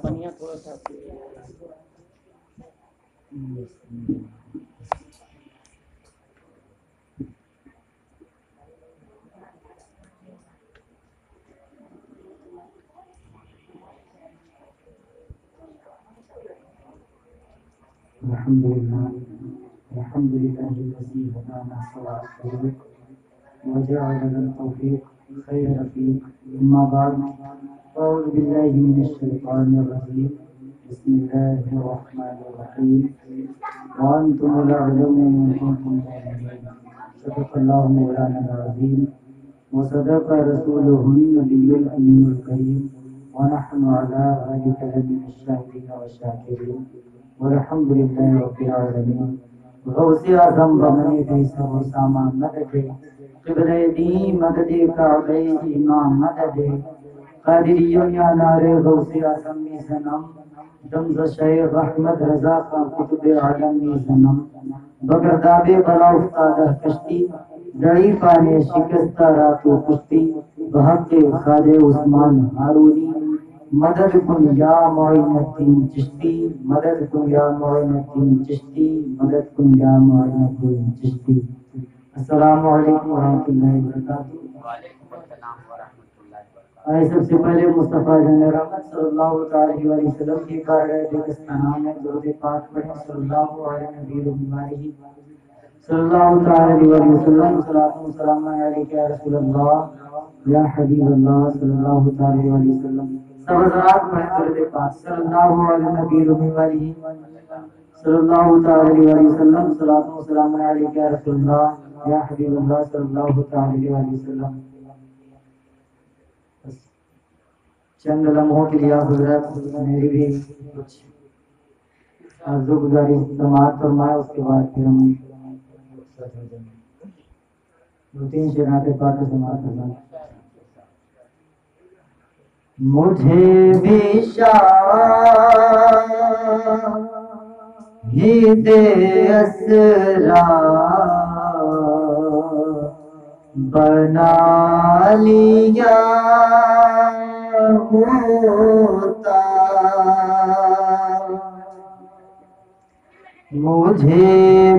بنیا تھوڑا سا الحمد لله الذي هدانا صراط الطريق وجعل لنا التوفيق خير رفيق. أما بعد أعوذ بالله من الشيطان الرجيم. بسم الله الرحمن الرحيم. وأنتم الأعلم إن كنتم مؤمنين. صدق الله مولانا العظيم وصدق رسوله النبي الأمين الكريم ونحن على ذلك لمن الشاهدين والشاكرين والحمد لله رب العالمين. غوث اعظم بمنے دے سر و سامان مدد قبل دی مدد کعبہ امام مدد قادریوں یا نارے غوث اعظم میں سنم دمز شیخ احمد رضا خان قطب عالم میں سنم بغرداب بلا افتادہ کشتی ضعیفان شکستہ راتو کشتی بحق خواجہ عثمان ہارونی مدد کن یا معین الدین چشتی مدد کن یا معین الدین چشتی مدد کن یا معین الدین چشتی. السلام علیکم ورحمۃ اللہ وبرکاتہ. وعلیکم السلام ورحمۃ اللہ وبرکاتہ. آئے سب سے پہلے مصطفیٰ جان رحمت صلی اللہ تعالی علیہ وسلم کی بارگاہ جس کا نام ہے درود پاک پڑھیں صلی اللہ علیہ نبی الامین صلی اللہ تعالی علیہ وسلم. صلاۃ و سلام علیک یا رسول اللہ یا حبیب اللہ صلی اللہ تعالی علیہ وسلم. سب حضرات پڑھیں درود پاک صلی اللہ علیہ نبی الامین صلی اللہ تعالی علیہ وسلم. صلاۃ و سلام علیک یا رسول اللہ یا حبیب اللہ صلی اللہ تعالی علیہ وسلم. چند لمحوں کے لیے حضرت میری بھی کچھ عرض گزاری سماعت فرمائے، اس کے بعد پھر ہم دو تین شعرات پاک سماعت فرمائے. مجھے بھی شاہد اسرا بنا لیا ہوتا، مجھے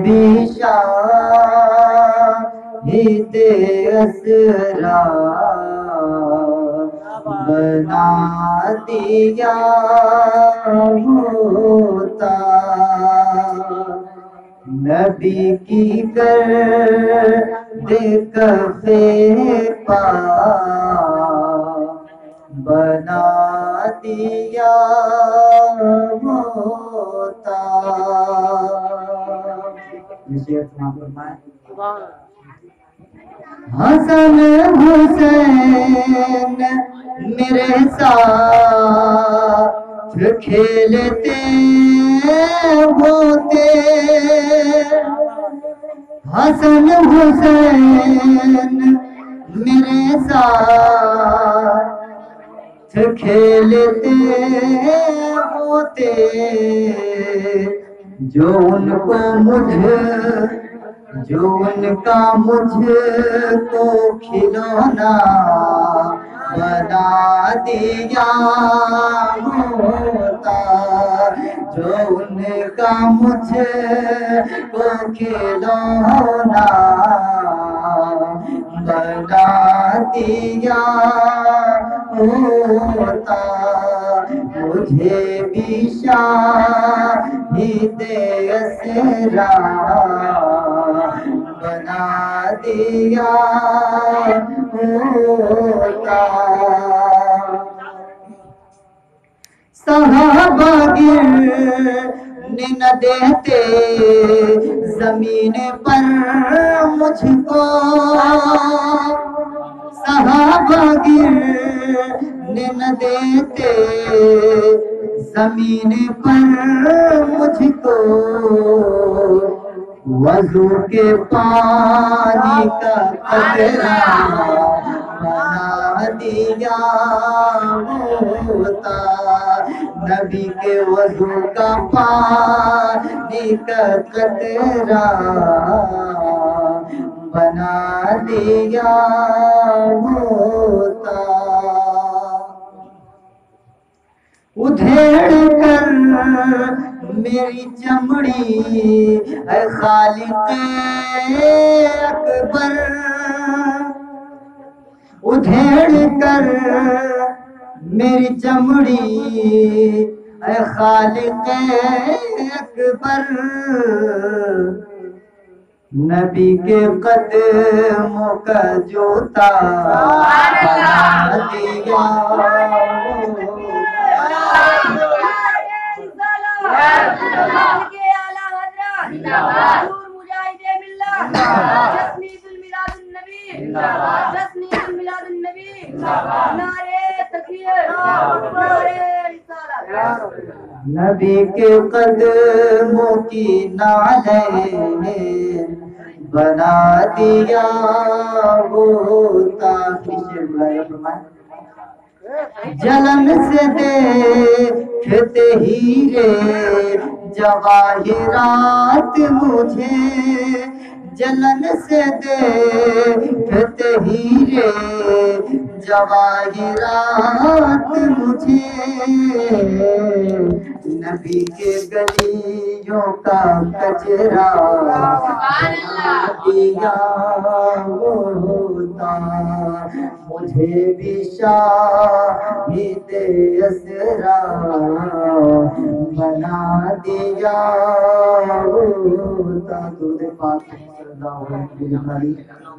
بھی شاہد اسرا بنا دیا ہوتا، نبی کی گرد کفے پا بنا دیا ہوتا. حسن حسین میرے ساتھ کھیلتے ہوتے، حسن حسین میرے ساتھ کھیلتے ہوتے، جو ان کا مجھ کو کھلونا بنا دیا ہوتا، جو ان کا مجھ کو کھلونا بنا دیا ہوتا، مجھے بھی شاہد اسرا بنا دیا ہوتا. صحابہ گرنے نہ دیتے زمین پر مجھ کو، صحابہ گرنے نہ دیتے زمین پر مجھ کو، وضو کے پانی کا قطرہ بنا دیا ہوتا، نبی کے وضو کا پانی کا قطرہ بنا دیا ہوتا. ادھیڑ کر میری چمڑی اے خالق اکبر، ادھیڑ کر میری چمڑی اے خالق اکبر، نبی کے قدموں کا جوتا بنا دیا، نبی کے قدموں کی نعلیں بنا دیا ہوتا۔ جلن سے دیکھتے ہیرے جواہرات مجھے، جلن سے دیکھتے ہیرے جواہرات مجھے، نبی کے گلیوں کا کچرا دیا ہوتا، مجھے بھی شاہد اسرا بنا دیا ہوتا۔ درود پاک صلی اللہ علیہ وسلم،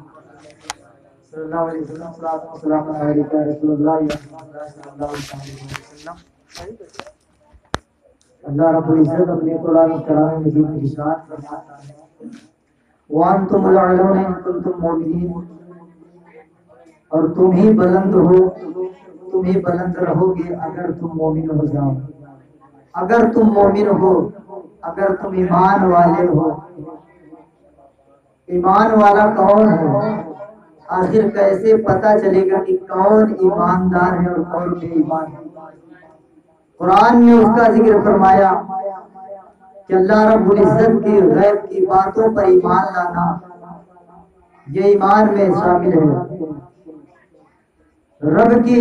صلی اللہ علیہ وسلم، صلاۃ و سلام علیک یا رسول اللہ صلی اللہ علیہ وسلم۔ اللہ رب العزت اپنے قرآن کرام مجید میں ارشاد فرماتا ہے وَأَنْتُمُ الْأَعْلَوْنَ إِن كُنتُم مُؤْمِنِينَ، اور تم ہی بلند ہو، تم ہی بلند رہو گے اگر تم مومن ہو جاؤ، اگر تم مومن ہو، اگر تم ایمان والے ہو۔ ایمان والا کون ہے؟ آخر کیسے پتا چلے گا کہ کون ایماندار ہے اور کون بے ایمان ہے؟ قرآن نے اس کا ذکر فرمایا کہ اللہ رب العزت کی غیب کی باتوں پر ایمان لانا یہ ایمان میں شامل ہے، رب کی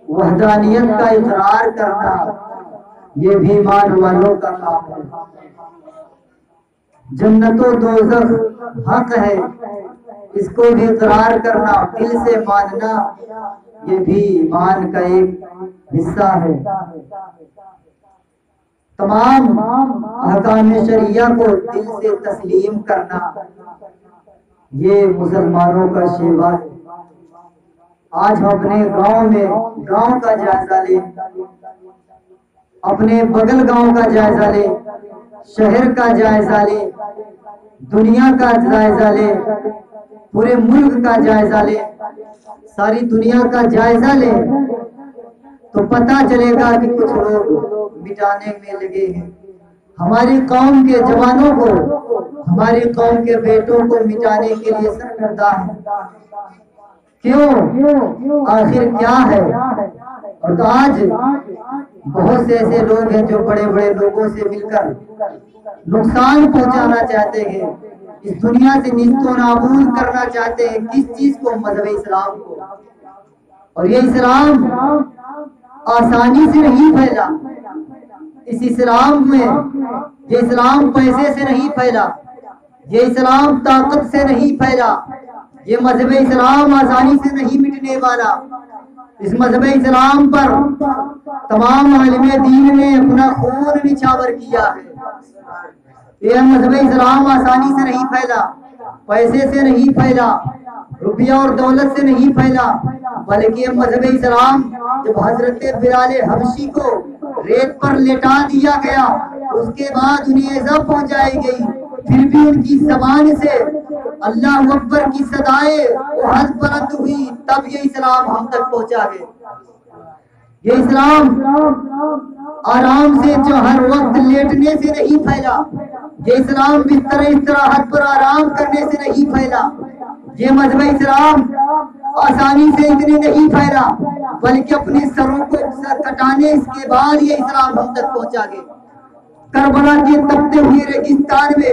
وحدانیت کا اقرار کرنا یہ بھی ایمان والوں کا کام ہے، جنت و دوزخ حق ہے اس کو بھی اقرار کرنا، دل سے ماننا یہ بھی ایمان کا ایک حصہ ہے۔ تمام احکام شریعہ کو دل سے تسلیم کرنا یہ مسلمانوں کا شیوا ہے۔ آج ہم اپنے گاؤں کا جائزہ لیں، اپنے بغل گاؤں کا جائزہ لیں، شہر کا جائزہ لیں، دنیا کا جائزہ لیں، پورے ملک کا جائزہ لیں، ساری دنیا کا جائزہ لیں تو پتہ چلے گا کہ کچھ لوگ مٹانے میں لگے ہیں، ہماری قوم کے جوانوں کو، ہماری قوم کے بیٹوں کو مٹانے کے لیے سرگرداں ہیں۔ کیوں؟ آخر کیا ہے؟ اور تو آج بہت سے ایسے لوگ ہیں جو بڑے بڑے لوگوں سے مل کر نقصان پہنچانا چاہتے ہیں، اس دنیا سے نیست و نابود کرنا چاہتے ہیں۔ کس چیز کو؟ مذہب اسلام کو۔ اور یہ اسلام آسانی سے نہیں پھیلا، اس اسلام میں یہ اسلام پیسے سے نہیں پھیلا، یہ اسلام طاقت سے نہیں پھیلا، یہ مذہب اسلام آسانی سے نہیں مٹنے والا۔ اس مذہب اسلام پر تمام عالم دین نے اپنا خون نچھاور کیا ہے۔ یہ مذہب اسلام آسانی سے نہیں پھیلا، پیسے سے نہیں پھیلا، روپیہ اور دولت سے نہیں پھیلا، بلکہ یہ مذہب اسلام جب حضرت بلال حبشی کو ریت پر لٹا دیا گیا، اس کے بعد انہیں ایزا پہنچائی گئی، پھر بھی ان کی زبان سے اللہ اکبر کی صدائے احد بلند ہوئی، تب یہ اسلام ہم تک پہنچا گئے۔ یہ اسلام آرام سے جو ہر وقت لیٹنے سے نہیں پھیلا، یہ اسلام بستر استراحت پر آرام کرنے سے نہیں پھیلا، یہ مذہب اسلام آسانی سے اتنے نہیں پھیلا، بلکہ اپنے سروں کو سر کٹانے اس کے بعد یہ اسلام ہم تک پہنچا گئے۔ کربلا کے تپتے ہوئے ریگستان میں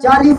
40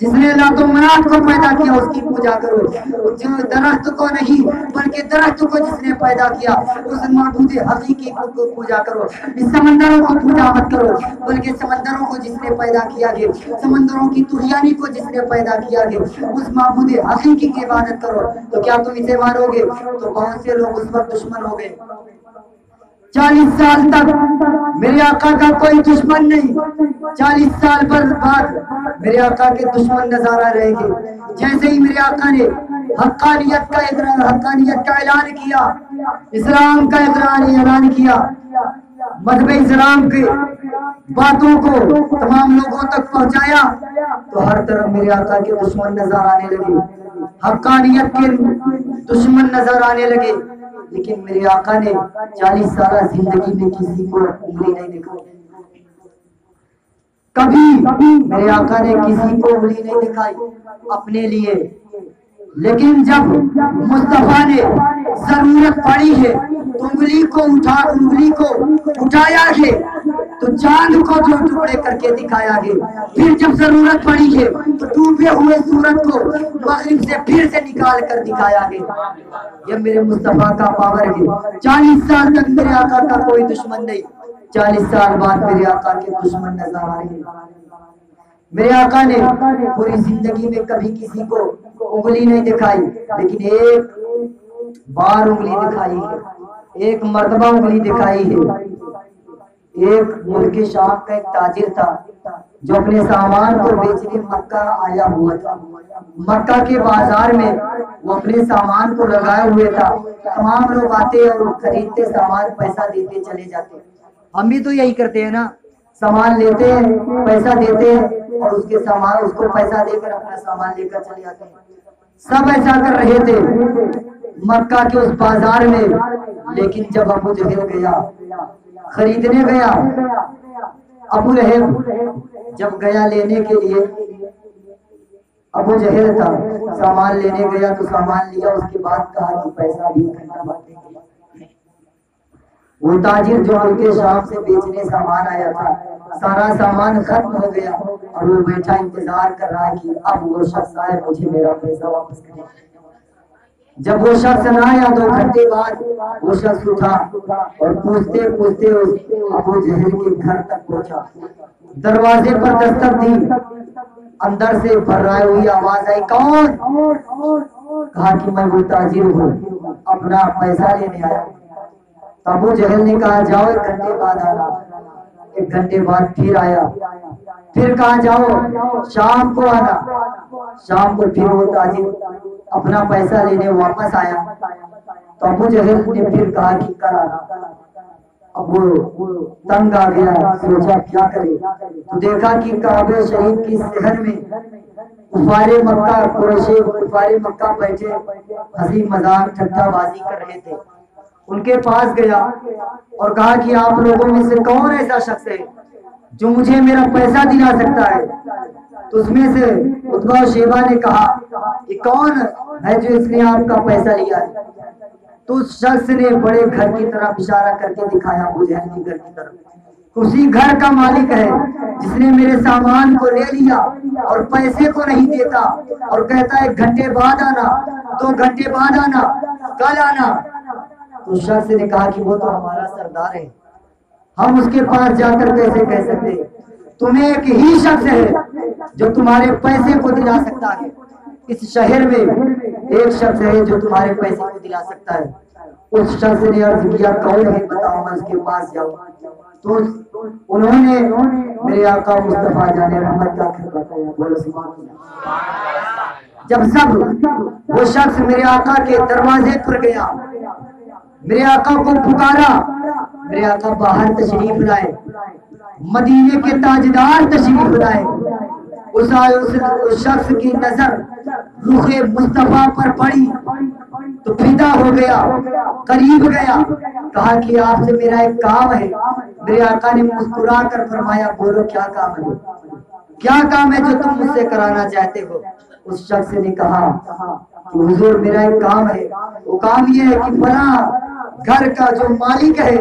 جس نے لات و منات کو پیدا کیا اس کی پوجا کرو، جو درخت کو نہیں بلکہ درخت کو جس نے پیدا کیا اس معبود حقیقی کو پوجا کرو، سمندروں کو پوجا مت کرو بلکہ سمندروں کو جس نے پیدا کیا گیا، سمندروں کی طغیانی کو جس نے پیدا کیا گیا اس معبود حقیقی کی عبادت کرو۔ تو کیا تم اسے مانو گے؟ تو بہت سے لوگ اس وقت دشمن ہو گئے۔ 40 سال تک میرے آقا کا کوئی دشمن نہیں، 40 سال بعد میرے آقا کے دشمن نظارہ رہیں گے۔ جیسے ہی میرے آقا نے حقانیت کا اعلان کیا، اسلام کا اعلان کیا، مذہب اسلام کے باتوں کو تمام لوگوں تک پہنچایا، تو ہر طرف میرے آقا کے دشمن نظر آنے لگے، حقانیت کے دشمن نظر آنے لگے۔ لیکن میرے آقا نے 40 سالہ زندگی میں کسی کو انگلی نہیں دکھائی، کبھی میرے آقا نے کسی کو انگلی نہیں دکھائی اپنے لیے۔ لیکن جب مصطفیٰ نے ضرورت پڑی ہے تو انگلی کو اٹھایا ہے، تو چاند کو جو ٹکڑے کر کے دکھایا گیا، پھر جب ضرورت پڑی ہے تو ڈوبے ہوئے سورج کو مغرب سے پھر سے نکال کر دکھایا گیا۔ یہ میرے مصطفیٰ کا پاور ہے۔ 40 سال تک میرے آقا کا کوئی دشمن نہیں، 40 سال بعد میرے آقا کے دشمن نظر آ رہے ہیں۔ میرے آقا نے پوری زندگی میں کبھی کسی کو انگلی نہیں دکھائی، لیکن ایک بار انگلی دکھائی ہے، ایک مرتبہ انگلی دکھائی ہے۔ ایک ملک شام کا ایک تاجر تھا جو اپنے سامان کو بیچنے مکہ آیا ہوا تھا۔ مکہ کے بازار میں وہ اپنے سامان کو لگائے ہوئے تھا، تمام لوگ آتے اور خریدتے سامان، پیسہ دیتے چلے جاتے۔ ہم بھی تو یہی کرتے ہیں نا، سامان لیتے ہیں، پیسہ دیتے ہیں اور اس کے سامان اس کو پیسہ دے کر اپنا سامان لے کر چلے جاتے ہیں۔ سب ایسا کر رہے تھے مکہ کے اس بازار میں۔ لیکن جب ابو جہل گیا، خریدنے گیا، ابو لہب جب گیا لینے کے لیے، ابو جہل تھا، سامان لینے گیا تو سامان لیا، اس کے بعد کہا کہ پیسہ بھی گھنٹہ بعد دیں گے۔ وہ تاجر جو ان کے شام سے بیچنے سامان آیا تھا، سارا سامان ختم ہو گیا اور وہ بیٹھا انتظار کر رہا ہے کہ اب وہ شخص آئے مجھے میرا پیسہ واپس کرے۔ جب وہ شخص نہ آیا 2 گھنٹے بعد وہ شخص اٹھا اور پوچھتے پوچھتے ابو جہل کے گھر تک پہنچا، دروازے پر دستک دی، اندر سے بھرائے ہوئی آواز آئی، کون؟ کہا کہ میں وہ تاجر ہوں، اپنا پیسہ لینے آیا۔ ابو جہل نے کہا جاؤ 1 گھنٹے بعد آنا۔ 1 گھنٹے بعد پھر آیا، پھر کہا جاؤ شام کو آنا۔ شام کو پھر وہ تاجر اپنا پیسہ لینے واپس آیا، تو ابو جہل نے پھر کہا کہ کل آنا۔ اب وہ تنگ آ گیا، سوچا کیا کرے، تو دیکھا کہ کعبہ شریف کی صحن میں کفار مکہ قریشی کفار مکہ بیٹھے ہنسی مذاق ٹھٹا بازی کر رہے تھے۔ ان کے پاس گیا اور کہا کہ آپ لوگوں میں سے کون ایسا شخص ہے جو مجھے میرا پیسہ دلا سکتا ہے؟ تو اس میں سے عتبہ و شیبہ نے کہا کہ کون ہے جو اس نے آپ کا پیسہ لیا ہے؟ تو اس شخص نے بڑے گھر کی طرف اشارہ کر کے دکھایا ابو جہل کے گھر کی طرف، اسی گھر کا مالک ہے جس نے میرے سامان کو لے لیا اور پیسے کو نہیں دیتا اور کہتا ہے 1 گھنٹے بعد آنا، 2 گھنٹے بعد آنا، کل آنا۔ تو شخص نے کہا کہ وہ تو ہمارا سردار ہے، ہم اس کے پاس جا کر کیسے کہہ سکتے ہیں؟ تمہیں ایک ہی شخص ہے جو تمہارے پیسے کو دلا سکتا ہے، اس شہر میں ایک شخص ہے جو تمہارے پیسے کو دلا سکتا ہے۔ اس شخص نے عرض کیا کون ہے بتاؤ، میں اس کے پاس جاؤں۔ تو انہوں نے میرے آقا مصطفیٰ جان رحمت کا گھر بتایا، بولو سبحان اللہ۔ جب سب وہ شخص میرے آقا کے دروازے پر گیا، میرے آقا کو پکارا، میرے آقا باہر تشریف لائے، مدینے کے تاجدار تشریف لائے۔ اس شخص کی نظر رخ مصطفیٰ پر پڑی تو فدا ہو گیا، قریب گیا، کہا کہ آپ سے میرا ایک کام ہے۔ میرے آقا نے مسکرا کر فرمایا بولو کیا کام ہے، کیا کام ہے جو تم مجھ سے کرانا چاہتے ہو؟ اس شخص نے کہا کہ حضور میرا ایک کام ہے، وہ کام یہ ہے کہ فلاں گھر کا جو مالک ہے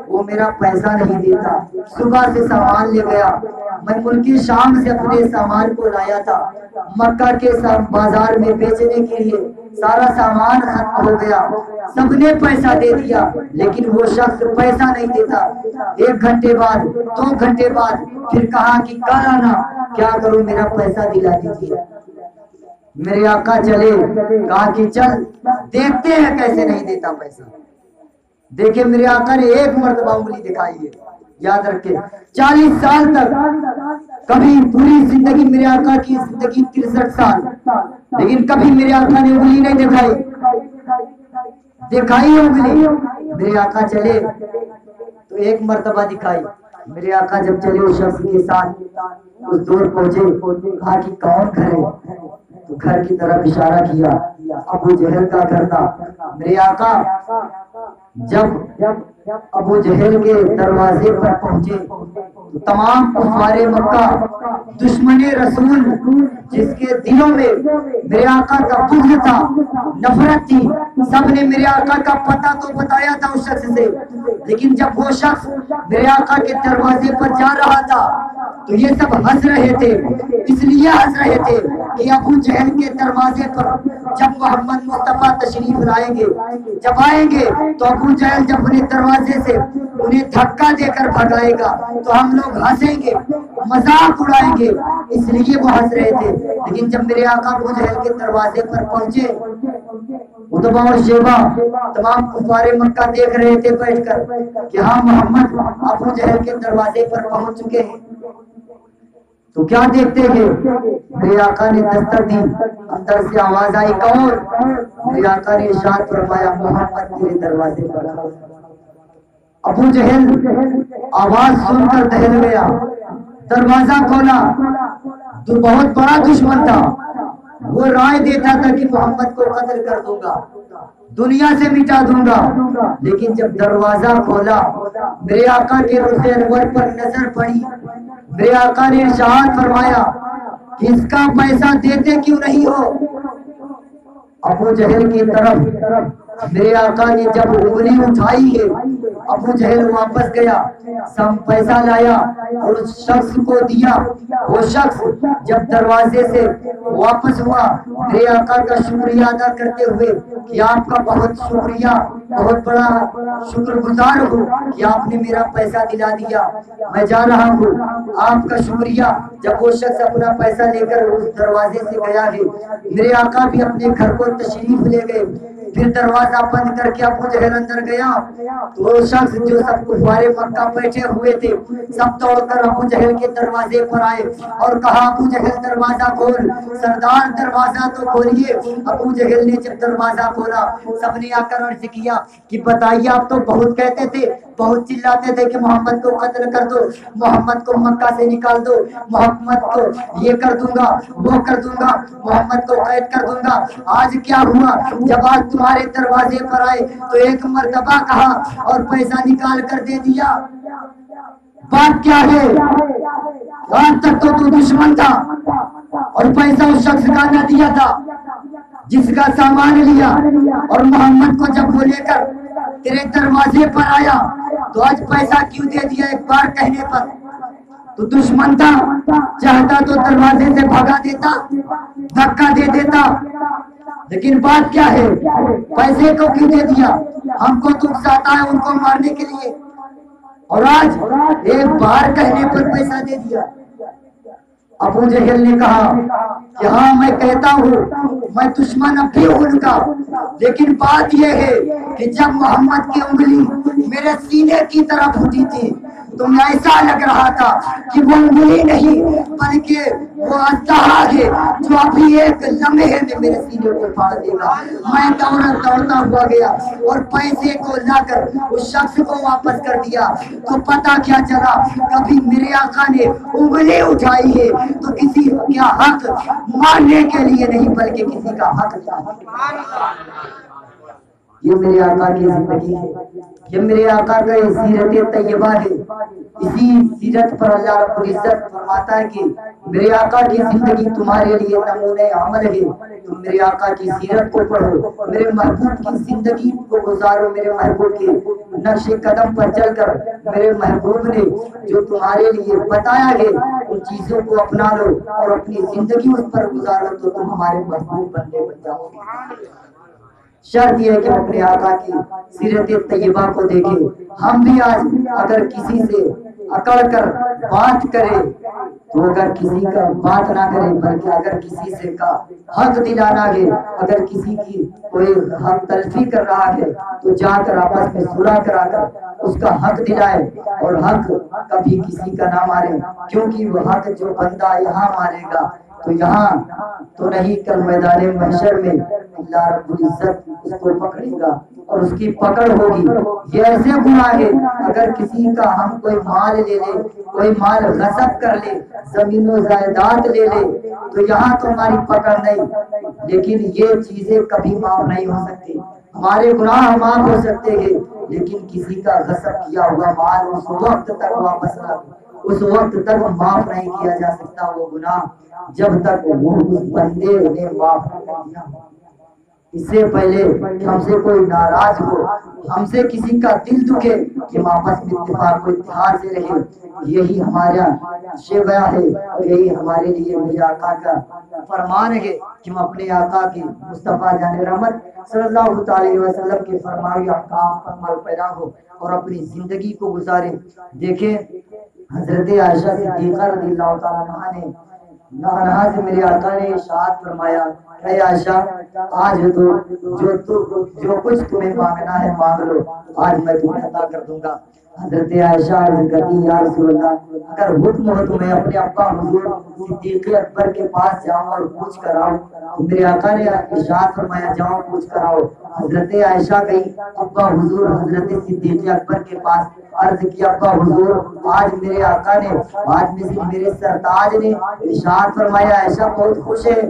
وہ میرا پیسہ نہیں دیتا، صبح سے سامان لے گیا، میں ملک شام سے اپنے سامان کو لایا تھا مکہ کے بازار میں بیچنے کے لیے، سارا سامان ختم ہو گیا، سب نے پیسہ دے دیا لیکن وہ شخص پیسہ نہیں دیتا۔ 1 گھنٹے بعد 2 گھنٹے بعد پھر کہا کہ کل آنا، کیا کروں میرا پیسہ دلا دیجیے۔ میرے آقا چلے، کہا کہ چل دیکھتے ہیں کیسے نہیں دیتا پیسہ۔ دیکھیں میرے آقا نے 1 مرتبہ انگلی دکھائی ہے، یاد رکھیں 40 سال تک، کبھی پوری زندگی، میرے آقا کی زندگی 63 سال، لیکن کبھی میرے آقا نے انگلی نہیں دکھائی، دکھائی انگلی۔ میرے آقا چلے تو 1 مرتبہ دکھائی۔ میرے آقا جب چلے اس شخص کے ساتھ اس دور پہنچے، کہا کہ کون گھر ہے؟ تو گھر کی طرف اشارہ کیا، ابو جہل کا گھر تھا۔ میرے آقا جب ابو جہل کے دروازے پر پہنچے تو تمام کفار مکہ، دشمن رسول، جس کے دلوں میں میرے آقا کا بغض تھا، نفرت تھی، سب نے میرے آقا کا پتہ تو بتایا تھا اس شخص سے، لیکن جب وہ شخص میرے آقا کے دروازے پر جا رہا تھا تو یہ سب ہنس رہے تھے، اس لیے ہنس رہے تھے کہ ابو جہل کے دروازے پر جب محمد مصطفیٰ تشریف لائیں گے، جب آئیں گے تو ابو جہل جب اپنے دروازے سے انہیں دھکا دے کر بھگائے گا تو ہم لوگ ہنسیں گے، مذاق اڑائیں گے، اس لیے وہ ہنس رہے تھے۔ لیکن جب میرے آقا ابو جہل کے دروازے پر پہنچے، اتبا اور شیبہ تمام کفار مکہ دیکھ رہے تھے بیٹھ کر کہ ہاں محمد ابو جہل کے دروازے پر پہنچ چکے ہیں، تو کیا دیکھتے ہیں؟ میرے آقا نے دستک دی، اندر سے آواز آئی کون؟ میرے آقا نے ارشاد فرمایا محمد تیرے دروازے پر۔ ابو جہل آواز سن کر دہل گیا، دروازہ کھولا، جو بہت بڑا دشمن تھا، وہ رائے دیتا تھا کہ محمد کو قتل کر دوں گا، دنیا سے مٹا دوں گا، لیکن جب دروازہ کھولا میرے آقا کے رخ انور پر نظر پڑی، میرے آقا نے ارشاد فرمایا کہ اس کا پیسہ دیتے کیوں نہیں ہو؟ ابو جہل کی طرف میرے آقا نے جب انگلی اٹھائی ہے، ابو جہل واپس گیا، سب پیسہ لایا اور اس شخص کو دیا۔ وہ شخص جب دروازے سے واپس ہوا میرے آقا کا شکریہ ادا کرتے ہوئے کہ آپ کا بہت شکریہ، بہت بڑا شکر گزار ہوں کہ آپ نے میرا پیسہ دلا دیا، میں جا رہا ہوں، آپ کا شکریہ۔ جب وہ شخص اپنا پیسہ لے کر اس دروازے سے گیا ہے، میرے آقا بھی اپنے گھر کو تشریف لے گئے، پھر دروازہ بند کر کے ابو جہل اندر گیا تو وہ شخص جو سب کفار مکہ بیٹھے ہوئے تھے سب دوڑ کر ابو جہل کے دروازے پر آئے اور کہا ابو جہل دروازہ کھول، سردار دروازہ تو کھولیے۔ ابو جہل نے جب دروازہ کھولا سب نے آ کر عرض کیا کہ بتائیے، آپ تو بہت کہتے تھے، بہت چلاتے تھے کہ محمد کو قتل کر دو، محمد کو مکہ سے نکال دو، محمد کو یہ کر دوں گا، وہ کر دوں گا، محمد کو قید کر دوں گا، آج کیا ہوا؟ جب آج تمہارے دروازے پر آئے تو 1 مرتبہ کہا اور پیسہ نکال کر دے دیا، بات کیا ہے؟ آج تک تو دشمن تھا اور پیسہ اس شخص کا نہ دیا تھا جس کا سامان لیا، اور محمد کو جب وہ لے کر تیرے دروازے پر آیا تو آج پیسہ کیوں دے دیا؟ ایک بار کہنے پر تو دشمن تھا، چاہتا تو دروازے سے بھگا دیتا، دھکا دے دیتا، لیکن بات کیا ہے؟ پیسے کو کیوں دے دیا؟ ہم کو تو اکساتا ہے ان کو مارنے کے لیے، اور آج ایک بار کہنے پر پیسہ دے دیا۔ ابو جہل نے کہا کہ ہاں میں کہتا ہوں میں دشمن اب بھی ہوں ان کا، لیکن بات یہ ہے کہ جب محمد کی انگلی میرے سینے کی طرف اٹھی تھی تو میں ایسا لگ رہا تھا کہ وہ انگلی نہیں بلکہ وہ اژدہا ہے جو ابھی ایک لمحے میں میرے سینے کو پھاڑ دے گا۔ میں دوڑتا ہوا گیا اور پیسے کو لا کر اس شخص کو واپس کر دیا تو پتا کیا چلا، کبھی میرے آقا نے انگلی اٹھائی ہے تو کسی کا حق ماننے کے لیے نہیں بلکہ کسی کا حق تھا۔ یہ میرے آقا کی زندگی ہے، یہ میرے آقا کا سیرت طیبہ ہے۔ اسی سیرت پر اللہ رب العزت فرماتا ہے کہ میرے آقا کی زندگی تمہارے لیے نمونہ عمل ہے، تم میرے آقا کی سیرت کو پڑھو، میرے محبوب کی زندگی کو گزارو، میرے محبوب کے نقش قدم پر چل کر میرے محبوب نے جو تمہارے لیے بتایا ہے ان چیزوں کو اپنا لو اور اپنی زندگی اس پر گزارو تو تم ہمارے محبوب بندے بن جاؤ گے۔ شرط یہ ہے کہ اپنے آقا کی سیرت طیبہ کو دیکھیں۔ ہم بھی آج اگر کسی سے اکڑ کر بات کرے تو اگر کسی کا بات نہ کرے بلکہ اگر کسی سے کا حق دلانا ہے، اگر کسی کی کوئی حق تلفی کر رہا ہے تو جا کر آپس میں صلح کرا کر اس کا حق دلائے، اور حق کبھی کسی کا نہ مارے، کیونکہ وہ حق جو بندہ یہاں مارے گا تو یہاں تو نہیں، کل میدان محشر میں اللہ رب العزت اس کو پکڑے گا اور اس کی پکڑ ہوگی۔ یہ ایسے گناہ ہے، اگر کسی کا ہم کوئی مال لے لے، کوئی مال غصب کر لے، زمین و جائیداد لے لے تو یہاں تو ہماری پکڑ نہیں، لیکن یہ چیزیں کبھی معاف نہیں ہو سکتی۔ ہمارے گناہ معاف ہو سکتے ہیں لیکن کسی کا غصب کیا ہوا مال اس وقت تک واپس نہ، اس وقت تک معاف نہیں کیا جا سکتا وہ گناہ جب تک وہ اس بندے نے معاف نہ کر دیا۔ اس سے پہلے کہ ہم سے کوئی ناراض ہو، ہم سے کسی کا دل دکھے، کہ ہم آپس میں اتفاق و اتحاد سے رہیں، یہی ہمارا شیوا ہے اور یہی ہمارے لیے میرے آقا کا فرمان ہے کہ ہم اپنے آقا کی مصطفیٰ جان رحمت صلی اللہ تعالی وسلم کے فرمائے احکام پر عمل پیرا ہو اور اپنی زندگی کو گزارے۔ دیکھیں حضرت عائشہ صدیقہ رضی اللہ تعالیٰ عنہا سے میرے آقا نے ارشاد فرمایا، اے عائشہ آج جو کچھ تمہیں مانگنا ہے مانگ لو، آج میں تمہیں عطا کر دوں گا۔ حضرت عائشہ عرض کرتی یا رسول اللہ اگر حکم ہو تو میں اپنے ابا حضور صدیق اکبر کے پاس جاؤں اور پوچھ کر آؤں، تو میرے آقا نے ارشاد فرمایا جاؤ پوچھ کر آؤ۔ حضرت عائشہ گئی ابا حضور حضرت صدیق اکبر کے پاس، عرض کیا ابا حضور آج میرے آقا نے، آج میرے سرتاج نے ارشاد فرمایا عائشہ بہت خوش ہے۔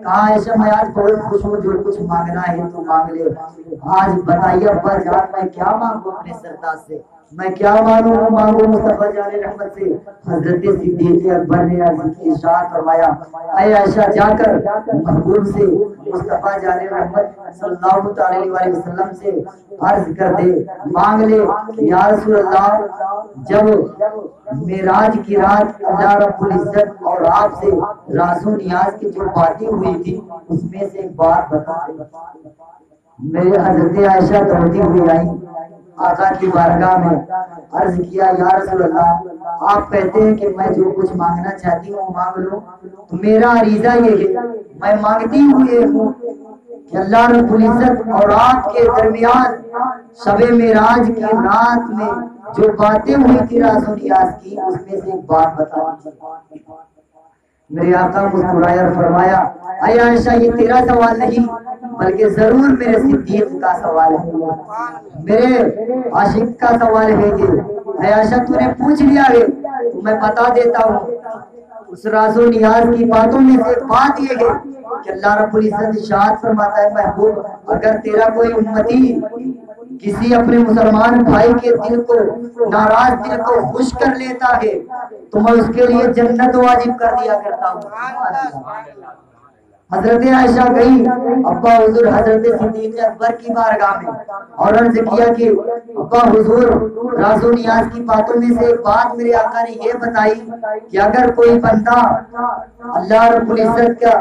کہا عائشہ میں آج بہت خوش ہوں، جو کچھ مانگنا ہے تو مانگ لے۔ آج بتائیے ابا جان میں کیا مانگوں اپنے سرتاج سے، میں کیا مانگوں مصطفیٰ جان رحمت سے؟ حضرت صدیق اکبر نے ارشاد فرمایا اے عائشہ جا کر محبوب سے مصطفیٰ جان رحمت صلی اللہ تعالی علیہ وسلم سے عرض کر دے، مانگ لے کہ یا رسول اللہ جب معراج کی رات اللہ رب العزت اور آپ سے راز و نیاز کی جو باتیں ہوئی تھی اس میں سے ایک بات بتا دے۔ میرے حضرت عائشہ دوڑتی ہوئی آئی آقا کی بارگاہ میں، عرض کیا یا رسول اللہ آپ کہتے ہیں کہ میں جو کچھ مانگنا چاہتی ہوں مانگ لوں، تو میرا عریضہ یہ ہے میں مانگتی ہوئے ہوں کہ اللہ رب العزت اور آپ کے درمیان شب معراج کی رات میں جو باتیں ہوئی تھی راز و نیاز کی اس میں سے ایک بات بتا دیجیے۔ میرے آقا مسکرائے اور فرمایا اے عائشہ یہ تیرا سوال نہیں بلکہ ضرور میرے صدیق کا سوال ہے، میرے عاشق کا سوال ہے یہ۔ اے عائشہ تو نے پوچھ لیا ہے تو میں بتا دیتا ہوں، اس راز و نیاز کی باتوں میں سے ایک بات یہ ہے کہ اللہ رب العزت ارشاد فرماتا ہے محبوب اگر تیرا کوئی امتی کسی اپنے مسلمان بھائی کے دل کو ناراض دل کو خوش کر لیتا ہے تو میں اس کے لیے جنت واجب کر دیا کرتا ہوں۔ حضرت عائشہ گئی ابا حضور حضرت صدیق اکبر کی بارگاہ میں اور عرض کیا کہ ابا حضور راز و نیاز کی باتوں میں سے ایک بات میرے آقا نے یہ بتائی کہ اگر کوئی بندہ اللہ رب العزت کا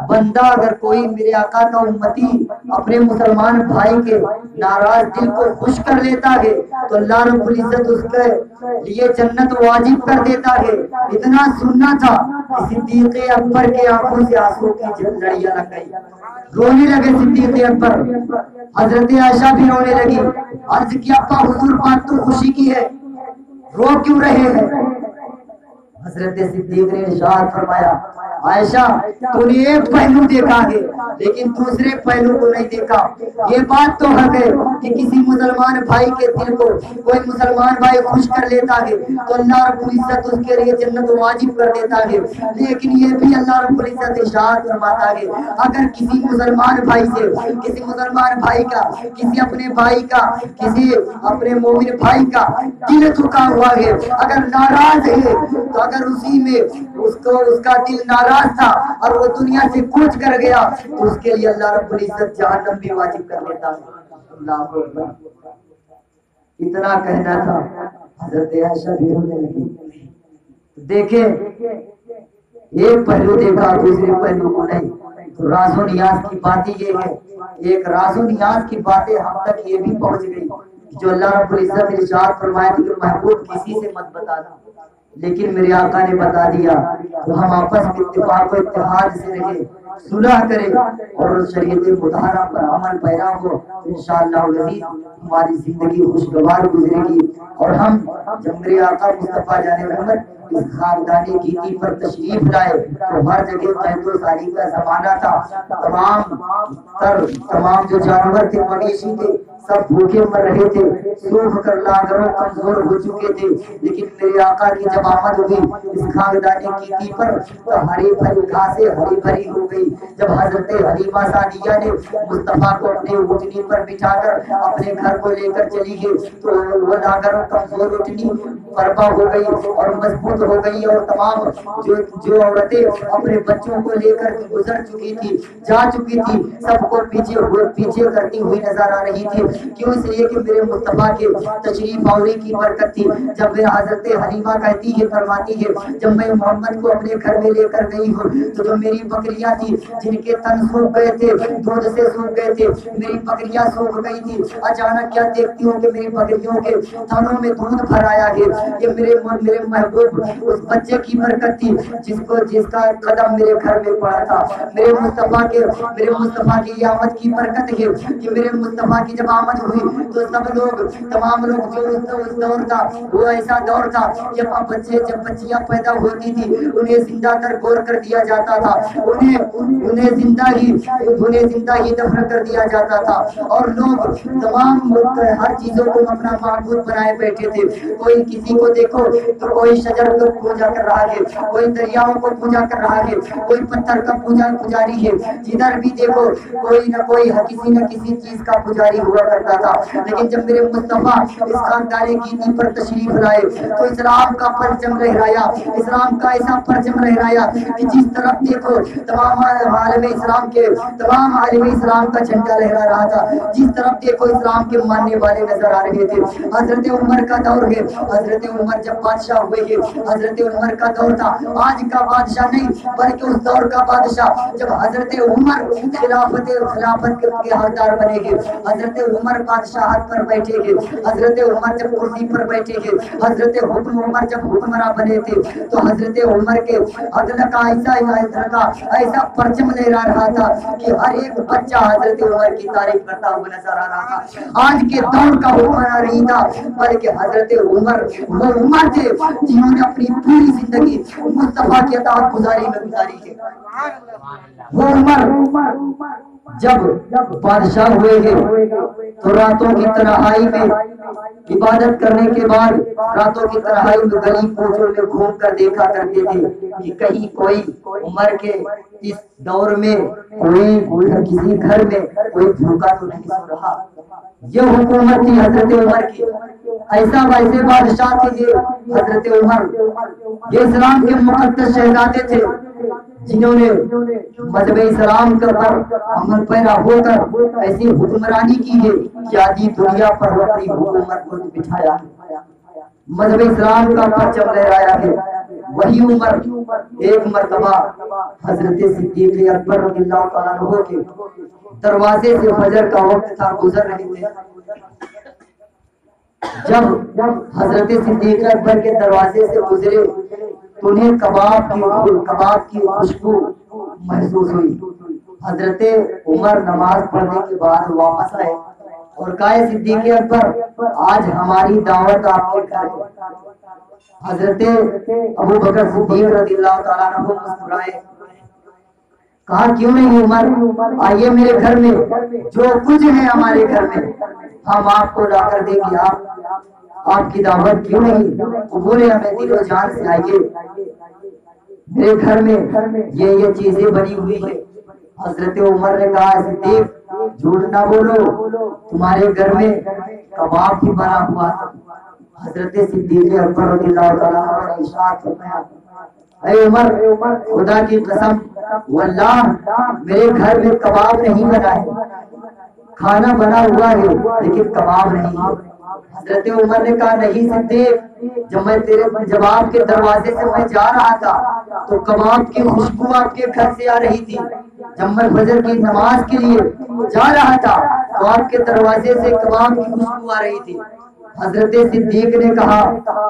بندہ اگر کوئی میرے آقا کا امتی اپنے مسلمان بھائی کے ناراض دل کو خوش کر لیتا ہے تو اللہ رب العزت اس کے لیے جنت واجب کر دیتا ہے۔ اتنا سننا تھا کہ صدیق اکبر کے آنکھوں سے آنسو کی لڑیاں لگ گئی، رونے لگے صدیق اکبر، حضرت عائشہ بھی رونے لگی۔ عرض کیا ابا حضور بات تو خوشی کی ہے رو کیوں رہے ہیں؟ حضرت صدیق نے ارشاد فرمایا عائشہ تو نے ایک پہلو دیکھا ہے لیکن دوسرے پہلو کو نہیں دیکھا۔ یہ بات تو حق ہے کہ کسی مسلمان بھائی کے دل کو کوئی مسلمان بھائی خوش کر لیتا ہے تو اللہ رب العزت اس کے لیے جنت واجب کر دیتا ہے، لیکن یہ بھی اللہ رب العزت ارشاد فرماتا ہے اگر کسی مسلمان بھائی سے کسی مسلمان بھائی کا کسی اپنے بھائی کا کسی اپنے مومن بھائی کا دل تھکا ہوا ہے، اگر ناراض ہے تو اگر اسی میں اس کا دل ناراض تھا اور وہ دنیا سے کوچ کر گیا تو اس کے لیے اللہ رب العزت جہنم بھی واجب کر دیتا ہے۔ اللہ اکبر۔ اتنا کہنا تھا حضرت عائشہ بھی رونے لگی۔ دیکھیں ایک پہلو دیکھا دوسرے پہلو کو نہیں. تو راز و نیاز کی باتیں یہ ہے, ایک راز و نیاز کی باتیں ہم تک یہ بھی پہنچ گئی جو اللہ رب العزت نے ارشاد فرمایا تھا کہ محبوب کسی سے مت بتانا, لیکن میرے آقا نے بتا دیا. تو ہم آپس میں اتفاق و اتحاد سے رہے, صلح کرے اور شریعت مطہرہ پر عمل پیرا ہو, انشاءاللہ العزیز ہماری زندگی خوشگوار گزرے گی. اور ہم جب میرے آقا مصطفیٰ جان رحمت اس خاندانی گیتی پر تشریف لائے تو ہر جگہ قحط و سالی کا زمانہ تھا. تمام جو جانور تھے مویشی تھے سب بھوکے مر رہے تھے, سوکھ کر لاغروں کمزور ہو چکے تھے. لیکن میرے آقا کی جب آمد ہوئی اس خاندانی گیتی پر تو ہری بھری گھاسیں ہری بھری ہو گئی. جب حضرت حلیمہ سعدیہ نے مصطفیٰ کو اپنے اونٹنی پر بٹھا کر اپنے گھر کو لے کر چلی گئی تو وہ لاغروں کمزور اونٹنی برپا ہو گئی اور مضبوط ہو گئی, اور تمام جو عورتیں اپنے بچوں کو لے کر گزر چکی تھی, جا چکی تھی, سب کو پیچھے کرتی ہوئی نظر آ رہی تھی. کیوں؟ اس لیے کہ میرے مصطفیٰ کے تشریف آوری کی برکت تھی. جب میرا حضرت حلیمہ کہتی ہے فرماتی ہے جب میں محمد کو اپنے گھر میں لے کر گئی ہوں تو جو میری بکریاں تھی جن کے تن سوکھ گئے تھے, دودھ سے سوکھ گئے تھے, میری بکریاں سوکھ گئی تھی. اچانک کیا دیکھتی ہوں کہ میری بکریوں کے تھنوں میں دودھ بھر آیا ہے. یہ میرے محبوب اس بچے کی برکت تھی جس کا قدم میرے گھر میں پڑا تھا. میرے مصطفیٰ کی یہ آمد کی برکت ہے کہ میرے مصطفیٰ کی جب آمد ہوئی تو سب لوگ تمام لوگ جو اس دور تھا وہ ایسا دور تھا کہ جب بچیاں پیدا ہوتی تھی انہیں زندہ کر گور کر دیا جاتا تھا, انہیں زندہ ہی دفن کر دیا جاتا تھا. اور لوگ تمام ہر چیزوں کو اپنا معبود بنائے بیٹھے تھے. کوئی کسی کو دیکھو تو کوئی شجر کو پوجا کر رہا ہے, کوئی دریاؤں کو پوجا کر رہا ہے, کوئی پتھر کا پجاری ہے. جدھر بھی دیکھو کوئی نہ کوئی کسی نہ کسی چیز کا پجاری ہوا کرتا تھا. لیکن جب میرے مصطفیٰ اس خاندانی گیتی پر تشریف لائے تو اسلام کا پرچم لہرایا, اسلام کا ایسا پرچم لہرایا کہ جس طرف دیکھو تمام عالم اسلام کا جھنڈا لہرا رہا تھا. جس طرف دیکھو اسلام کے ماننے والے نظر آ رہے تھے. حضرت عمر کا دور ہے, حضرت عمر جب بادشاہ ہوئے ہیں, حضرت عمر کا دور تھا, آج کا بادشاہ نہیں بلکہ اس دور کا بادشاہ. جب حضرت عمر خلافت کے حقدار بنے گے, حضرت عمر بادشاہت پر بیٹھے گے, حضرت عمر جب کرسی پر بیٹھے گے, حضرت عمر جب حکمراں بنے تھے تو حضرت عمر کے عدل کا ایسا پرچم لہرا رہا تھا کہ ہر ایک بچہ حضرت عمر کی تعریف کرتا ہوا نظر آ رہا تھا. آج کے دور کا حکمراں نہیں تھا بلکہ حضرت عمر وہ عمر تھے جنہوں نے اپنی پوری زندگی مصطفیٰ کی اطاعت گزاری میں گزاری ہے. وہ عمر جب بادشاہ ہوئے گے تو راتوں کی تنہائی میں عبادت کرنے کے بعد راتوں کی تنہائی میں گلی کوچوں میں گھوم کر دیکھا کرتے تھے کہ کہیں کوئی عمر کے اس دور میں کوئی کسی گھر میں کوئی بھوکا تو نہیں سو رہا. یہ حکومت تھی حضرت عمر کی. ایسا ویسے بادشاہ تھے یہ حضرت عمر. یہ اسلام کے مقدس شہزادے تھے جنہوں نے مذہب اسلام پر عمل پیرا ہو کر ایسی حکمرانی کی ہے کہ آدھی دنیا پر وہ اپنی حکومت کو بٹھایا ہے, مذہب اسلام کا پرچم لہرایا ہے. وہی عمر ایک مرتبہ حضرت صدیق اکبر رضی اللہ تعالیٰ عنہ کے دروازے سے فجر کا وقت تھا, گزر رہے تھے. جب حضرت صدیق اکبر کے دروازے سے گزرے تو انہیں کباب کی خوشبو محسوس ہوئی. حضرت عمر نماز پڑھنے کے بعد واپس آئے اور کہا صدیق اکبر آج ہماری دعوت آپ کے گھر ہے. حضرت ابو بکر صدیق رضی اللہ تعالیٰ عنہ مسکرائے, کہا کیوں نہیں عمر, آئیے میرے گھر میں, جو کچھ ہے ہمارے گھر میں ہم آپ کو لا کر دیں گے, آپ کی دعوت کیوں نہیں. وہ بولے ہمیں دل و جان سے آئیے, میرے گھر میں یہ چیزیں بنی ہوئی ہے. حضرت عمر نے کہا صدیق جھوٹ نہ بولو, تمہارے گھر میں کباب بھی بنا ہوا. حضرت صدیق اکبر رضی اللہ تعالیٰ عنہ نے ارشاد فرمایا اے عمر خدا کی قسم واللہ میرے گھر میں کباب نہیں بنا ہے, کھانا بنا ہوا ہے لیکن کباب نہیں ہے. حضرت عمر نے کہا نہیں صدیق، جب آپ کے دروازے سے میں جا رہا تھا تو کباب کی خوشبو آپ کے گھر سے آ رہی تھی، جب میں فجر کی نماز کے لیے جا رہا تھا تو آپ کے دروازے سے کباب کی خوشبو آ رہی تھی۔ حضرت صدیق نے کہا،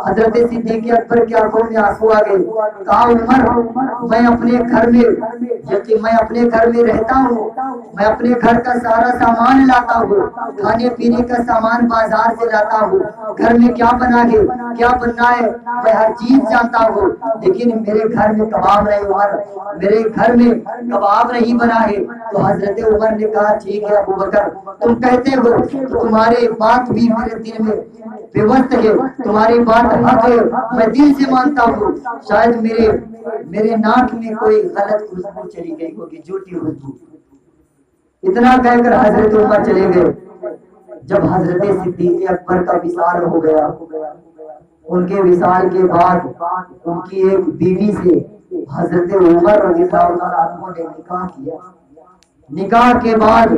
حضرت صدیق اکبر کی آنکھوں میں آنسو آ گئے، کہا عمر میں اپنے گھر میں رہتا ہوں، میں اپنے گھر کا سارا سامان لاتا ہوں، کھانے پینے کا سامان بازار سے لاتا ہوں، گھر میں کیا بنا ہے کیا بننا ہے میں ہر چیز جانتا ہوں، لیکن میرے گھر میں کباب نہیں، عمر میرے گھر میں کباب نہیں بنا ہے۔ تو حضرت عمر نے کہا ٹھیک ہے ابو بکر، تم کہتے ہو تو تمہاری بات بھی میرے دل میں پیوست ہے، تمہاری بات حق ہے، میں دل سے مانتا ہوں، شاید میرے ناک میں کوئی غلط خوشبو چلی گئی ہوگی، جھوٹی خوشبو۔ اتنا کہہ کر حضرت عمر چلے گئے۔ جب حضرت صدیق اکبر کا وصال ہو گیا، ان کے وصال کے بعد ان کی ایک بیوی سے حضرت عمر رضی اللہ تعالیٰ عنہ نے نکاح کیا۔ نکاح کے بعد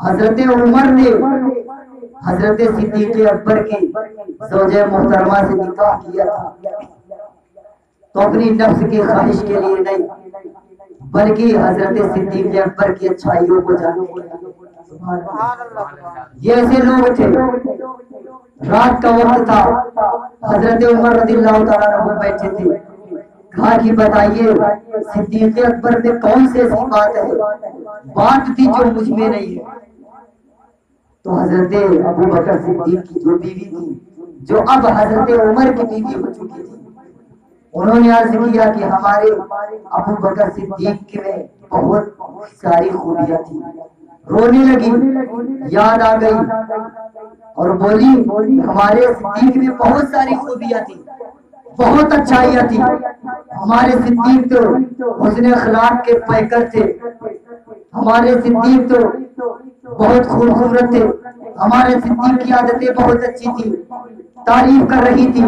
حضرت عمر نے حضرت صدیق اکبر کی زوجہ محترمہ سے نکاح کیا تھا، تو اپنی نفس کی خواہش کے لیے نہیں بلکہ حضرت صدیق اکبر کی اچھائیوں کو جاننے کے لیے۔ یہ ایسے لوگ تھے، رات کا وقت تھا، حضرت عمر رضی اللہ تعالیٰ عنہ بیٹھے تھے، کہا کہ بتائیے صدیق اکبر میں کون سی ایسی بات تھی جو مجھ میں نہیں ہے؟ تو حضرت ابو بکر صدیق کی جو بیوی تھی، جو اب حضرت عمر کی بیوی ہو چکی تھی، انہوں نے عرض کیا کہ ہمارے ابو بکر صدیق میں بہت ساری خوبیاں تھی۔ رونے لگی، یاد آ گئی اور بولی ہمارے صدیق میں بہت ساری خوبیاں تھی، بہت اچھائیاں تھی، ہمارے صدیق تو حسن اخلاق کے پیکر تھے، ہمارے صدیق تو بہت خوبصورت تھے، ہمارے صدیق کی عادتیں بہت اچھی تھی، تعریف کر رہی تھی۔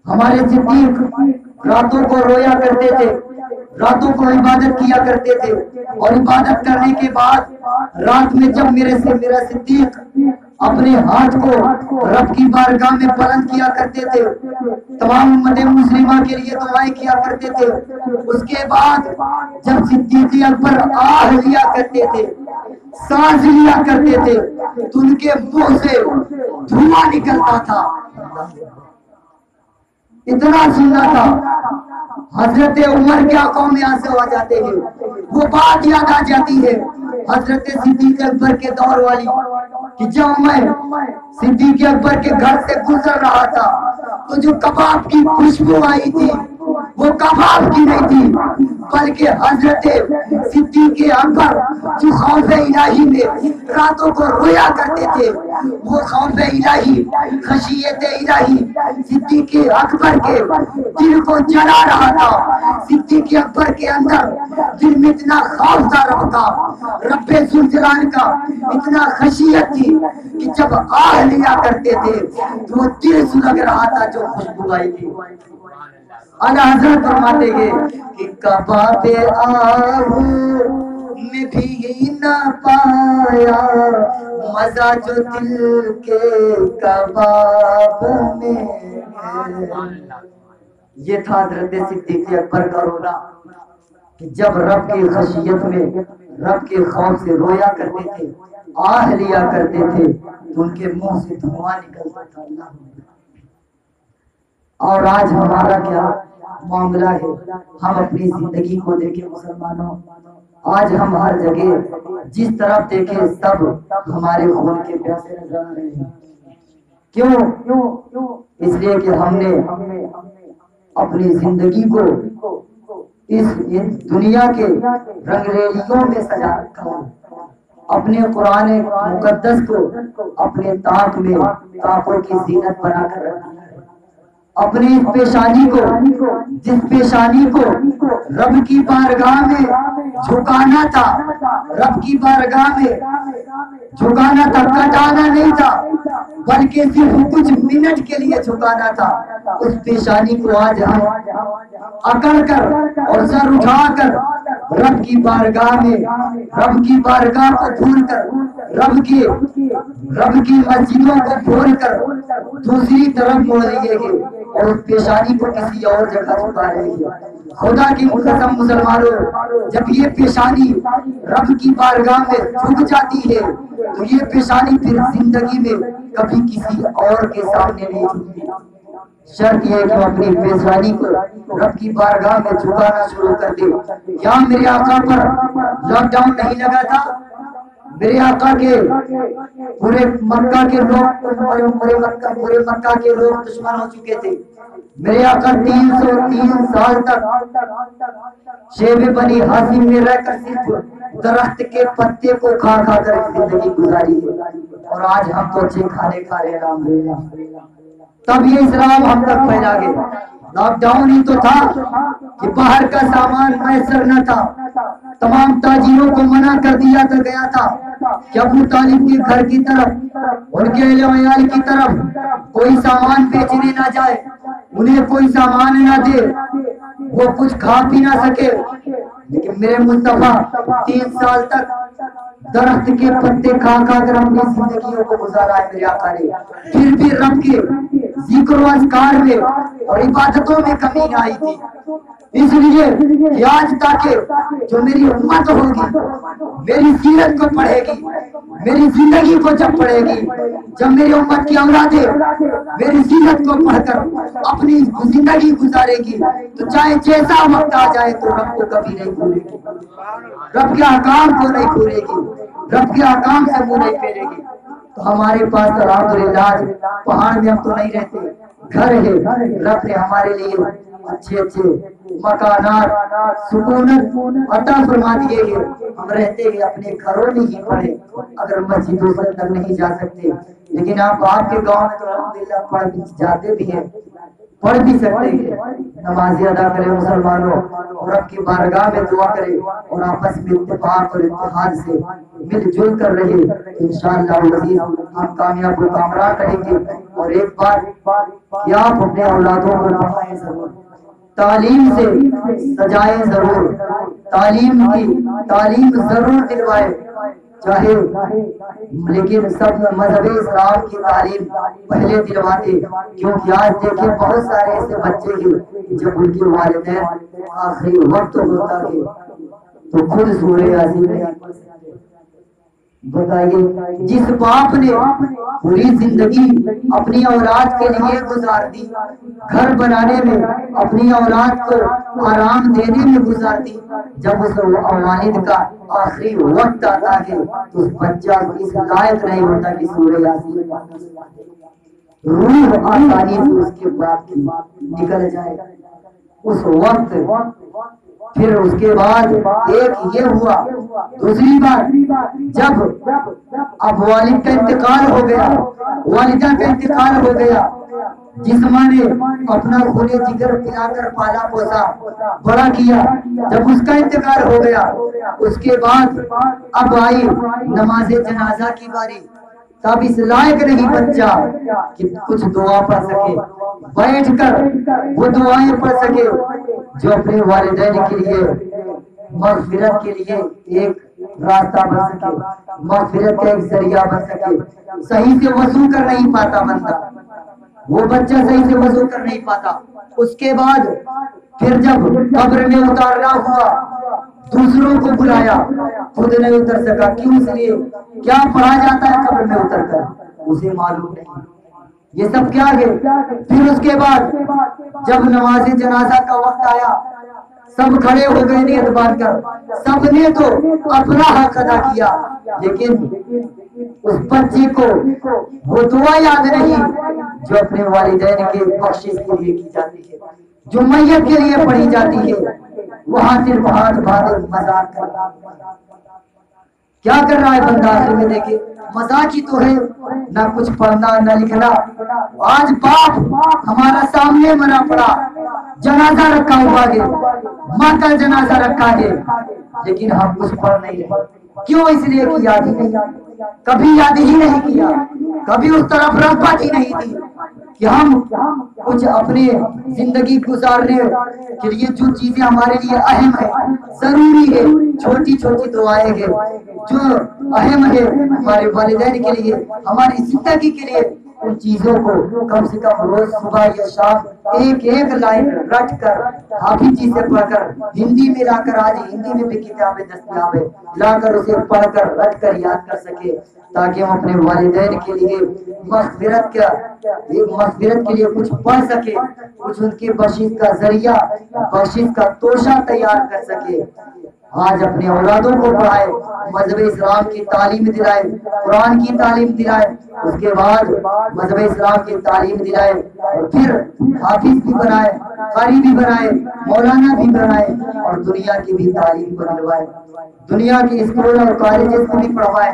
ہمارے صدیق راتوں کو رویا کرتے تھے، راتوں کو عبادت کیا کرتے تھے، اور عبادت کرنے کے بعد رات میں جب میرا صدیق اپنے ہاتھ کو رب کی بارگاہ میں بلند کیا کرتے تھے، تمام امت مسلمہ کے لیے دعائیں کیا کرتے تھے، اس کے بعد جب صدیق اکبر آہ لیا کرتے تھے، سانس لیا کرتے تھے، تو ان کے منہ سے دھواں نکلتا تھا، اتنا سننا تھا۔ حضرت عمر کے آنکھوں میں آنسو آ جاتے ہیں، وہ بات یاد آ جاتی ہے حضرت صدیق اکبر کے دور والی، کہ جب میں صدیق اکبر کے گھر سے گزر رہا تھا تو جو کباب کی خوشبو آئی تھی وہ کباب کی نہیں تھی، بلکہ حضرت صدیق اکبر جو خوف الہی میں راتوں کو رویا کرتے تھے، وہ خوف الہی، خشیت الہی صدیق اکبر کے دل کو جلا رہا تھا۔ صدیق اکبر کے اندر دل میں اتنا خوف تھا رب کا، رب ذوالجلال کا، اتنا خشیت تھی کہ جب آہ لیا کرتے تھے تو وہ دل سلگ رہا تھا جو خوشبو آئی تھی۔ اعلیٰ حضرت فرماتے ہیں کہ کباب آہ میں بھی نہ پایا مزہ جو دل کے کباب میں ہے۔ یہ تھا حضرت صدیق اکبر کا رونا، کہ جب رب کی خشیت میں، رب کے خوف سے رویا کرتے تھے، آہ لیا کرتے تھے تو ان کے منہ سے دھواں نکلتا تھا۔ اللہ اور آج ہمارا کیا معاملہ ہے؟ ہم اپنی زندگی کو دیکھیں مسلمانوں، آج ہم ہر جگہ جس طرف دیکھیں سب ہمارے خون کے پیاسے نظر آ رہے ہیں۔ کیوں؟ اس لیے کہ ہم نے اپنی زندگی کو اس دنیا کے رنگریلیوں میں سجا رکھا ہے، اپنے قرآن مقدس کو اپنے طاق میں طاقوں کی زینت بنا کر رکھا ہے، اپنی اس پیشانی کو، جس پیشانی کو رب کی بارگاہ میں جھکانا تھا، رب کی بارگاہ میں جھکانا تھا، کٹانا نہیں تھا، بلکہ صرف کچھ منٹ کے لیے جھکانا تھا، اس پیشانی کو آج ہم اکڑ کر اور سر اٹھا کر رب کی بارگاہ میں، رب کی بارگاہ کو بھول کر رب کے رب کی مسجدوں کو چھوڑ کر دوسری طرف موڑ لیے گے اور اس پیشانی کو کسی اور جگہ چھپا لیں گے. خدا کی قسم مسلمانوں، جب یہ پیشانی رب کی بارگاہ میں جھک جاتی ہے تو یہ پیشانی پھر زندگی میں کبھی کسی اور کے سامنے نہیں جھکتی. شرط یہ ہے کہ اپنی پیشانی کو رب کی بارگاہ میں جھکانا شروع کر دے. کیا میرے آقا پر لاک ڈاؤن نہیں لگا تھا؟ میرے آقا کے پورے مکہ کے لوگ دشمن ہو چکے تھے. میرے آقا 303 سال تک شیب بنی ہاشم میں رہ کر صرف درخت کے پتے کو کھا کھا کر زندگی گزاری ہے. اور آج ہم تو اچھے کھانے کھا رہے ہیں الحمدللہ. تب یہ اسلام ہم تک پھیلا گیا. لاک ڈاؤن ہی تو تھا کہ باہر کا سامان میسر نہ تھا. تمام تاجروں کو منع کر دیا تو گیا تھا کہ ابو طالب کے گھر کی طرف، ان کے اہل و عیال کی طرف کوئی سامان بیچنے نہ جائے، انہیں کوئی سامان نہ دے، وہ کچھ کھا پی نہ سکے. لیکن میرے مصطفیٰ 3 سال تک درخت کے پتے کھا کھا کر اپنی زندگیوں کو گزارا ہے میرے آقا نے. پھر بھی رب کے ذکر و اذکار میں اور عبادتوں میں کمی نہ آئی تھی. اس لیے کہ آج تاکہ جو میری امت ہوگی میری سیرت کو پڑھے گی، میری زندگی کو جب پڑھے گی، جب میری امت کی اولادیں میری سیرت کو پڑھ کر اپنی زندگی گزارے گی تو چاہے جیسا وقت آ جائے تو رب کو کبھی نہیں بھولے گی، رب کے احکام کو نہیں بھولے گی، رب کے احکام سے منہ نہیں پھیرے گی. تو ہمارے پاس الحمدللہ پہاڑ میں ہم تو نہیں رہتے، گھر ہے. رب نے ہمارے لیے اچھے مکانات سکونت عطا فرما دیے ہیں. ہم رہتے ہیں اپنے گھروں میں ہی پڑھے، اگر مسجدوں سے تک نہیں جا سکتے، لیکن آپ کے گاؤں میں تو الحمدللہ پڑھ بھی جاتے بھی ہیں، پڑھ بھی سکتے ہیں. نمازیں ادا کریں مسلمانوں، اور رب کی بارگاہ میں دعا کریں اور آپس میں اتفاق اور اتحاد سے مل جل کر رہے. انشاءاللہ العزیز ہم کامیاب و کامران رہیں گے. اور ایک بات کہ آپ اپنے اولادوں کو پڑھائیں ضرور، تعلیم سے سجائیں ضرور، تعلیم ضرور دلوائیں، چاہے لیکن سب مذہب اسلام کی تعلیم پہلے دلواتے. کیونکہ آج دیکھیں بہت سارے ایسے بچے ہیں جب ان کے والدین آخری وقت ہوتا ہے تو خود سورہ یاسین نہیں پڑھ سکتے. بتائیے جس باپ نے پوری زندگی اپنی اولاد کے لیے گزار دی، گھر بنانے میں اپنی اولاد کو آرام دینے میں گزار دی، جب اس والد کا آخری وقت آتا ہے تو اس بچہ اس لائق نہیں ہوتا کہ سورہ یاسین روح آسانی سے اس کے باپ کی نکل جائے اس وقت. پھر اس کے بعد ایک یہ ہوا. دوسری بات، جب اب والد کا انتقال ہو گیا، والدہ کا انتقال ہو گیا، جس ماں نے اپنا خون جگر پلا کر پالا پوسا بڑا کیا، جب اس کا انتقال ہو گیا اس کے بعد اب آئی نماز جنازہ کی باری. تب اس لائق نہیں بچہ کہ کچھ دعا پڑھ سکے، بیٹھ کر وہ دعائیں پڑھ سکے جو اپنے والدین کے لیے مغفرت کے لیے ایک راستہ بن سکے، مغفرت کا ایک ذریعہ بن سکے. صحیح سے وضو کر نہیں پاتا بندہ، وہ بچہ صحیح سے وضو کر نہیں پاتا. اس کے بعد پھر جب قبر میں اتارنا ہوا دوسروں کو بلایا، خود نہیں اتر سکا. کیوں؟ اس لیے کیا پڑھا جاتا ہے قبر میں اتر کر اسے معلوم نہیں. یہ سب کیا ہے؟ پھر اس کے بعد جب نماز جنازہ کا وقت آیا سب کھڑے ہو گئے نیت باندھ کر، سب نے تو اپنا حق ادا کیا، لیکن اس بچے کو وہ دعا یاد نہیں جو اپنے والدین کے بخشش کے لیے کی جاتی ہے، جو میت کے لیے پڑھی جاتی ہے. وہاں صرف ہاتھ بھاگے مذاق کر رہا. کیا کر رہا ہے بندہ؟ آخر میں دیکھے مذاق ہی تو ہے، نہ کچھ پڑھنا نہ لکھنا. آج باپ ہمارا سامنے مرا پڑا، جنازہ رکھا ہوا ہے، ماں کا جنازہ رکھا ہے، لیکن ہم کچھ پڑھ نہیں رہے. کیوں؟ اس لیے کہ یاد ہی نہیں، کبھی یاد ہی نہیں کیا، کبھی اس طرف رغبت ہی نہیں دی کہ ہم کچھ اپنے زندگی گزارنے کے لیے جو چیزیں ہمارے لیے اہم ہے، ضروری ہے، چھوٹی چھوٹی دعائیں ہیں جو اہم ہے ہمارے والدین کے لیے، ہماری زندگی کے لیے، ان چیزوں کو کم سے کم روز صبح یا شام ایک ایک لائن رٹ کر حافظی سے پڑھ کر ہندی میں لا کر، آج ہندی میں بھی کتابیں دستیاب ہے، لا کر اسے پڑھ کر رٹ کر یاد کر سکے، تاکہ ہم اپنے والدین کے لیے مغفرت کے لیے کچھ پڑھ سکے، کچھ ان کی بخشش کا ذریعہ، بخشش کا توشہ تیار کر سکے۔ آج اپنے اولادوں کو پڑھائے، مذہب اسلام کی تعلیم دلائے، قرآن کی تعلیم دلائے، اس کے بعد مذہب اسلام کی تعلیم دلائے، اور پھر حافظ بھی بنائے، قاری بھی بنائے، مولانا بھی بنائے، اور دنیا کی بھی تعلیم کو دلوائے، دنیا کے اسکول اور کالجز کو بھی پڑھوائے،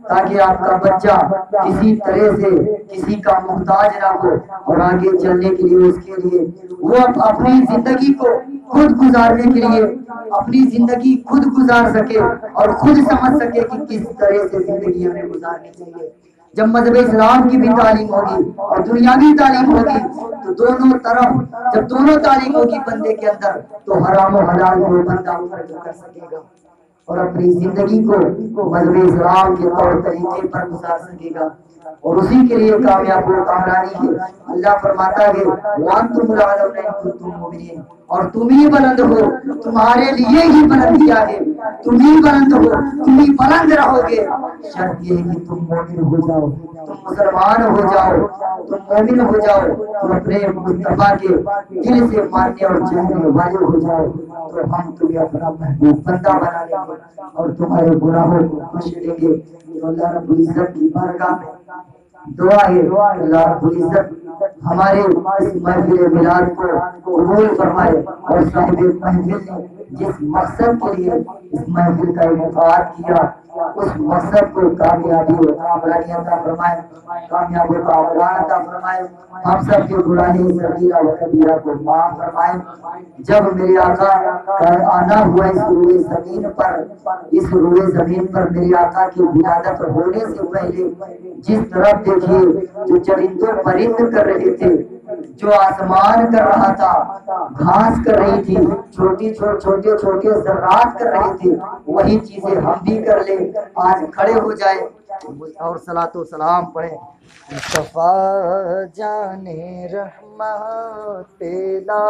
تاکہ آپ کا بچہ کسی طرح سے کسی کا محتاج نہ ہو، اور آگے چلنے کے لیے اس کے لیے وہ اپنی زندگی کو خود گزارنے کے لیے اپنی زندگی خود گزار سکے اور خود سمجھ سکے کہ کس طرح سے زندگی ہمیں گزارنی چاہیے۔ جب مذہب اسلام کی بھی تعلیم ہوگی اور دنیاوی تعلیم ہوگی تو دونوں طرف جب دونوں تعلیم ہوگی بندے کے اندر، تو حرام و حلال کو بندہ فرق کر سکے گا اور اپنی زندگی کو مذہب اسلام کے طور طریقے پر گزار سکے گا، اور اسی کے لیے کامیاب و کامرانی ہے۔ اللہ فرماتا ہے وَأَنْتُمُ الْأَعْلَوْنَ إِن كُنتُم مُؤْمِنِينَ، اور تم ہی بلند ہو، تمہارے لیے ہی بلندیاں ہے، تم ہی بلند ہو، تم ہی بلند رہو گے، شرط یہ ہے کہ تم مومن ہو جاؤ، تم مسلمان ہو جاؤ، تم مومن ہو جاؤ، تم اپنے مصطفیٰ کے دل سے ماننے اور چاہنے والے ہو جاؤ، تو ہم تمہیں اپنا محبوب بندہ بنا لیں گے اور تمہارے گناہوں کو بخش دیں گے۔ تو اللہ رب العزت کی بارگاہ میں دعا ہے اللہ رب العزت ہمارے اس محفل میلاد کو قبول فرمائے، اور صاحب محفل نے جس مقصد کے لیے اس محفل کا انعقاد کیا اس مقصد کو کامیابی و کامرانی عطا فرمائے، کامیابی و کامرانی عطا فرمائے، ہم سب کے گناہ صغیرہ و کبیرہ کو معاف فرمائے۔ جب میرے آقا کا آنا ہوا اس روئے زمین پر میرے آقا کی ولادت ہونے سے پہلے جس طرف دیکھیے جو چرندوں پرند کر رہے تھے، جو آسمان کر رہا تھا، گھاس کر رہی تھی، چھوٹے ذرات کر رہے تھے، وہی چیزیں ہم بھی کر لیں، آج کھڑے ہو جائے اور صلاۃ و سلام پڑھیں۔ مصطفیٰ جان رحمت لا